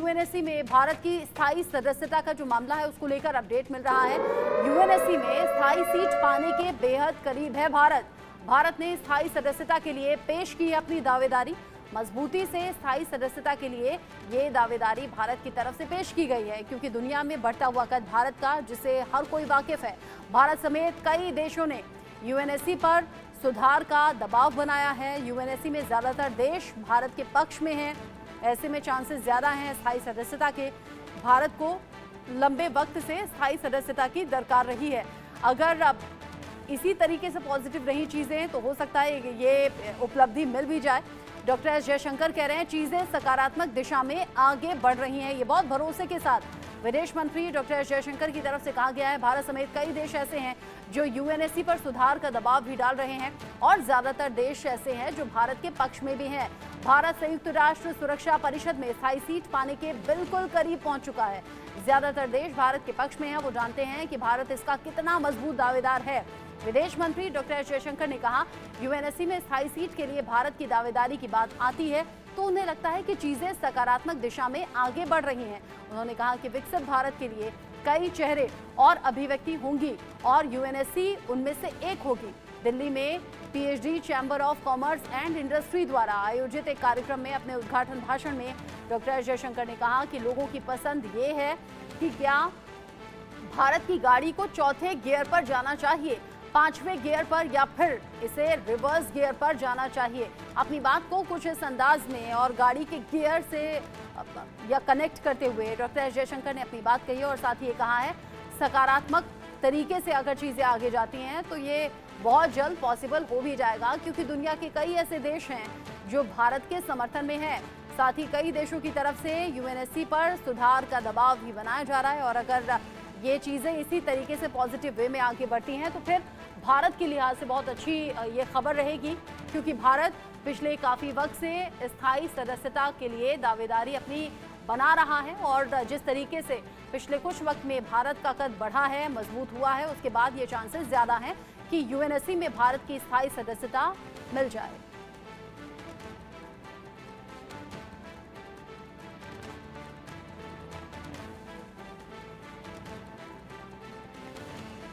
UNSC में भारत की स्थायी सदस्यता का जो मामला है उसको लेकर अपडेट मिल रहा है। यूएनएससी में स्थायी सीट पाने के बेहद करीब है भारत ने स्थायी सदस्यता के लिए पेश की है अपनी दावेदारी। मजबूती से स्थायी सदस्यता के लिए ये दावेदारी भारत की तरफ से पेश की गई है, क्योंकि दुनिया में बढ़ता हुआ कद भारत का, जिससे हर कोई वाकिफ है, भारत समेत कई देशों ने यूएनएससी पर सुधार का दबाव बनाया है। यूएनएससी में ज्यादातर देश भारत के पक्ष में हैं, ऐसे में चांसेस ज्यादा हैं स्थायी सदस्यता के। भारत को लंबे वक्त से स्थायी सदस्यता की दरकार रही है। अगर अब इसी तरीके से पॉजिटिव रही चीजें तो हो सकता है ये उपलब्धि मिल भी जाए। डॉक्टर एस जयशंकर कह रहे हैं चीजें सकारात्मक दिशा में आगे बढ़ रही हैं। ये बहुत भरोसे के साथ विदेश मंत्री डॉक्टर एस जयशंकर की तरफ से कहा गया है। भारत समेत कई देश ऐसे हैं जो यूएनएससी पर सुधार का दबाव भी डाल रहे हैं और ज्यादातर देश ऐसे हैं जो भारत के पक्ष में भी हैं। भारत संयुक्त राष्ट्र सुरक्षा परिषद में स्थायी सीट पाने के बिल्कुल करीब पहुंच चुका है। ज्यादातर देश भारत के पक्ष में हैं, वो जानते हैं कि भारत इसका कितना मजबूत दावेदार है। विदेश मंत्री डॉक्टर एस जयशंकर ने कहा यूएनएससी में स्थायी सीट के लिए भारत की दावेदारी की बात आती है तो उन्हें लगता है कि चीजें सकारात्मक दिशा में आगे बढ़ रही हैं। उन्होंने कहा कि विकसित भारत के लिए कई चेहरे और अभिव्यक्ति होंगी और यूएनएससी उनमें से एक होगी। दिल्ली में PhD chamber of commerce and industry द्वारा आयोजित एक कार्यक्रम में अपने उद्घाटन भाषण में डॉक्टर एस जयशंकर ने कहा कि लोगों की पसंद ये है कि क्या भारत की गाड़ी को चौथे गियर पर जाना चाहिए, पांचवें गियर पर, या फिर इसे रिवर्स गियर पर जाना चाहिए। अपनी बात को कुछ इस अंदाज में और गाड़ी के गियर से या कनेक्ट करते हुए डॉक्टर एस जयशंकर ने अपनी बात कही और साथ ही ये कहा है सकारात्मक तरीके से अगर चीजें आगे जाती हैं तो ये बहुत जल्द पॉसिबल हो भी जाएगा, क्योंकि दुनिया के कई ऐसे देश हैं जो भारत के समर्थन में हैं। साथ ही कई देशों की तरफ से यूएनएससी पर सुधार का दबाव भी बनाया जा रहा है और अगर ये चीज़ें इसी तरीके से पॉजिटिव वे में आगे बढ़ती हैं तो फिर भारत के लिहाज से बहुत अच्छी ये खबर रहेगी, क्योंकि भारत पिछले काफ़ी वक्त से स्थायी सदस्यता के लिए दावेदारी अपनी बना रहा है और जिस तरीके से पिछले कुछ वक्त में भारत का कद बढ़ा है, मजबूत हुआ है, उसके बाद ये चांसेस ज़्यादा हैं कि यूएनएससी में भारत की स्थायी सदस्यता मिल जाए।